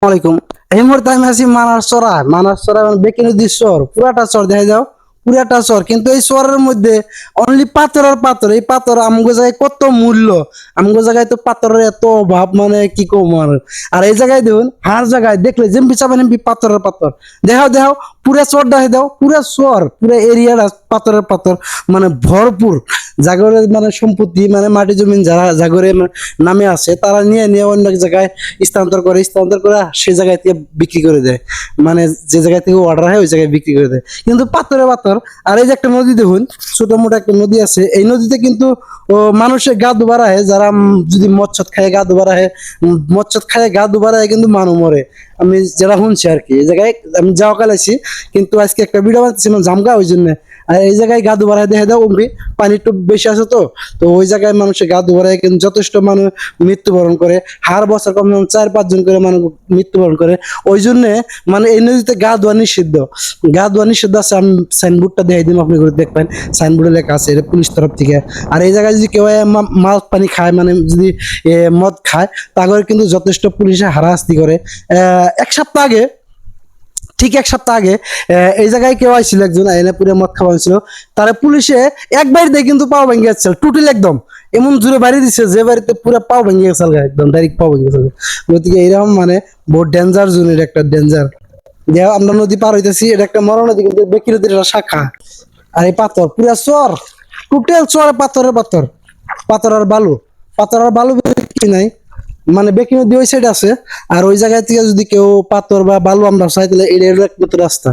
আসসালামাইকুম। এই মুহূর্তে আমি আছি মানাস চড়া বেঁকে নদীর চর, পুরাটা চর দেখা যাও, পুরাটা চর। কিন্তু এই চরের মধ্যে অনলি পাথর আর পাথর। এই পাথর আমগো জায়গায় কত মূল্য, আমগো জায়গায় তো পাথরের এত অভাব, মানে কি কম আর। আর এই জায়গায় দেখুন, হার জায়গায় দেখলে যেমপি চাবেন এমপি পাথরের পাথর। দেখাও দেখাও, পুরা চর দেখা দাও, পুরা চর, পুরা এরিয়ার পাথরের পাথর, মানে ভরপুর। জাগরের মানে সম্পত্তি, মানে মাটি জমিন যারা জাগরের নামে আছে, তারা নিয়ে নিয়ে অন্য এক জায়গায় স্থানান্তর করে সে জায়গায় থেকে বিক্রি করে দেয়। মানে যে জায়গায় থেকে অর্ডার হয় ওই জায়গায় বিক্রি করে দেয়, কিন্তু পাথরে পাথর। আর এই যে একটা নদী দেখুন, ছোট মোটো একটা নদী আছে, এই নদীতে কিন্তু মানুষের গা দুবার আহে, যারা যদি মচ্ছত খায় গা দুবার আহে, মচ্ছত খায় গা দুবার আহে কিন্তু মানুষ মরে। আমি যেটা শুনছি আর কি, এই জায়গায় আমি যাওয়া কালাইছি, কিন্তু আজকে একটা ভিডিও বানাচ্ছিলাম জামগা, ওই জন্য। আর এই জায়গায় গা দুবার দেখে দাও অম্বি, পানি একটু বেশি আছে তো, তো ওই জায়গায় মানুষের গা দুবার কিন্তু যথেষ্ট মানুষ মৃত্যুবরণ করে। হার বছর কম 4-5 জন করে মানুষ মৃত্যুবরণ করে। ওই জন্য মানে এই নদীতে গা ধোয়া নিষিদ্ধ, গা ধোয়া নিষিদ্ধ আছে। আমি সাইনবোর্ডটা দেখাই দিন, আপনি করে দেখবেন, সাইনবোর্ডে লেখা আছে, এটা পুলিশ তরফ থেকে। আর এই জায়গায় যদি কেউ মাল পানি খায়, মানে যদি মদ খায়, তাদের কিন্তু যথেষ্ট পুলিশে হারাশাস্তি করে। এক সপ্তাহ আগে এই জায়গায় কেউ আসছিল, একজন এনে পুরো মদ খাওয়া হয়েছিল, তারা পুলিশে একবার দিয়ে কিন্তু পাও ভেঙে যাচ্ছিল, টুটিল একদম এমন জোরে বাড়ি দিচ্ছে যে বাড়িতে পুরো পাও ভেঙে গেছে, একদম ডাইরেক্ট পাও ভেঙে গেছে। গতিকে এইরকম মানে বহুত ডেঞ্জার জোন, এটা একটা ডেঞ্জার। দেখ আমরা নদী পার হইতেছি, এটা একটা মরা নদী, কিন্তু বেকি নদীর একটা শাখা। আর এই পাথর পুরা চর, টোটাল চর পাথরের পাথর, পাথর আর বালু, পাথর আর বালু কি নাই। মানে বেকি নদী ওই সাইড আছে, আর ওই জায়গা থেকে যদি কেউ পাথর বা বালু আমরা চাই, তাহলে এটা একমাত্র রাস্তা,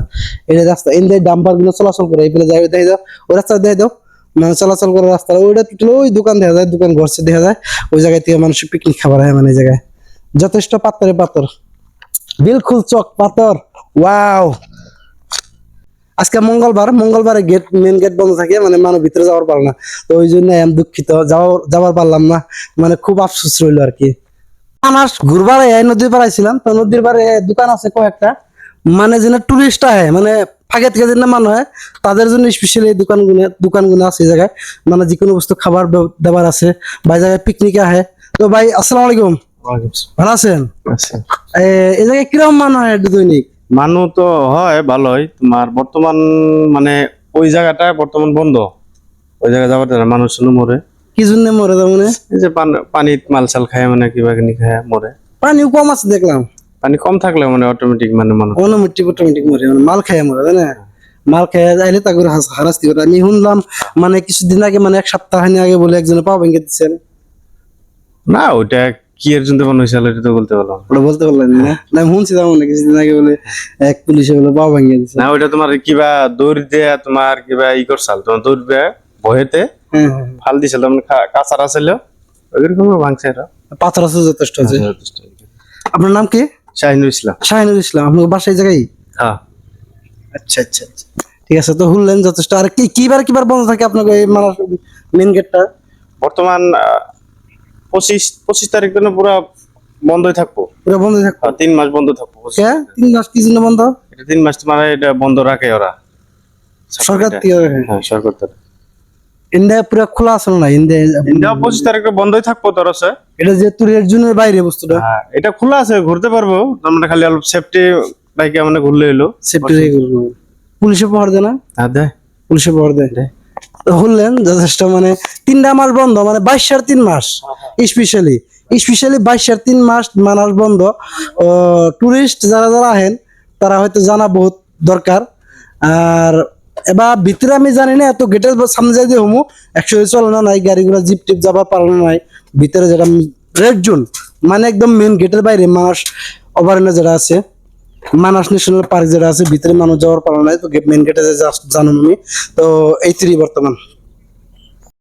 এটা রাস্তা এনে ডাম্পার গুলো চলাচল করে, এইগুলো যাই দেখে দাও, ওই রাস্তা দেখে দাও, মানে চলাচল করার রাস্তা। ওইটা ওই দোকান দেখা যায়, দোকান ঘরছে দেখা যায়, ওই জায়গায় থেকে মানুষ পিকনিক খাবার হয়। মানে এই জায়গায় যথেষ্ট পাথরে পাথর, বিলকুল চক পাথর। ওয়াও! আজকে মঙ্গলবারে মেন গেট বন্ধ থাকে, মানে মানুষ ভিতরে যাওয়ার পারে না। তো ওই জন্য আমি দুঃখিত, যাওয়ার পারলাম না, মানে খুব আফসোস রইলো আর কি। আমার ঘুরবার নদীর পাড়ে ছিলাম, তো নদীর পাড়ে দোকান আছে কয়েকটা, মানে যেন টুরিস্ট আহে, মানে ফাঁকে থেকে যেন মানুষ হয়, তাদের জন্য স্পেশালি এই দোকানগুলো আছে এই জায়গায়। মানে যে কোনো বস্তু খাবার দাবার আছে, বা এই জায়গায় পিকনিকে আহে। তো ভাই আসসালামু আলাইকুম, ভালো আছেন? আচ্ছা, এই জায়গায় কিরকম মানুষ হয় দৈনিক? মানুষ তো হয় ভালোই। তোমার বর্তমান মানে ওই জায়গাটা বর্তমান বন্ধ, ওই জায়গায় যাবার দ্বারা মানুষ মরে। কি জন্য মরে যাবো? মানে এই যে পানিত মালসাল খায়, মানে কিবা কিনি খায় মরে। পানিও কম আছে দেখলাম, পানি কম থাকলে মানে অটোমেটিক মানে মানুষ অটোমেটিক মরে, মানে মাল খায় মরে, তাই না? মাল খেয়ে যাইলে তাকে হারাস্তি করে। আমি শুনলাম মানে কিছুদিন আগে, মানে এক সপ্তাহ আগে বলে একজনে পাও ভেঙে দিচ্ছেন। না, ওইটা কি এর জন্য বানাইছিল এটা তো বলতে পারলাম না। ওটা বলতে পারলেন না? না আমি শুনছি তেমন না, কিছুদিন আগে বলে এক পুলিশে বলে পাও ভেঙে দিচ্ছে। না, ওইটা তোমার কিবা দৌড় দিয়ে তোমার কিবা করছাল, তোমার দৌড় দিয়ে ভয়েতে হ্যাঁ, ফাল দিছিল, মানে কাঁচারা ছিল ওইরকম ভাঙছে এটা। পাথর আছে যথেষ্ট আছে। যথেষ্ট। আপনার নাম কি? শাহিনুল ইসলাম। শাহিনুল ইসলাম। আপনার বাসা এই জায়গায়? হ্যাঁ। আচ্ছা আচ্ছা আচ্ছা, ঠিক আছে। তো শুনলেন যথেষ্ট। আর কিবার বন্ধ থাকে আপনাকে এই মেন গেটটা? বর্তমান 25 তারিখ জন্য পুরো বন্ধই থাকবো। পুরো বন্ধ থাকে? 3 মাস বন্ধ থাকবো। 3 মাস কি জন্য বন্ধ? এটা 3 মাস তোমার এটা বন্ধ রাখে ওরা, সরকার থেকে? হ্যাঁ, সরকার থেকে। ইন্ডিয়া পুরো খোলা আছে না? ইন্ডিয়া 25 তারিখে বন্ধই থাকবো তোর আছে। এটা যেহেতু রেড জোনের বাইরে বস্তুটা। হ্যাঁ, এটা খোলা আছে, ঘুরতে পারবো আমরা, খালি অল্প সেফটি বাইকে মানে ঘুরলে এলো। সেফটি পুলিশে পাহাড় দেয় না? হ্যাঁ, দেয়, পুলিশে পাহাড় দেয়। শুনলেন যথেষ্ট, মানে 3টা মাস বন্ধ, মানে 22 স্পেশালি 22 মাস বন্ধ। টুরিস্ট যারা আহেন তারা হয়তো জানা বহুত দরকার। আর এবার ভিতরে আমি জানি না, এত গেটের সামনে যাই দিয়ে হমু একশো চলে না, নাই গাড়িগুলো জিপ টিপ যাবার পারানো নাই। ভিতরে যেটা রেড জোন, মানে একদম মেন গেটের বাইরে মাস অভয়ারণ্য যেটা আছে, মানাস ন্যাশনাল পার্ক যেটা আছে, ভিতরে মানুষ যাওয়ার পারা নাই। তো মেন গেটে জানো আমি, তো এই বর্তমান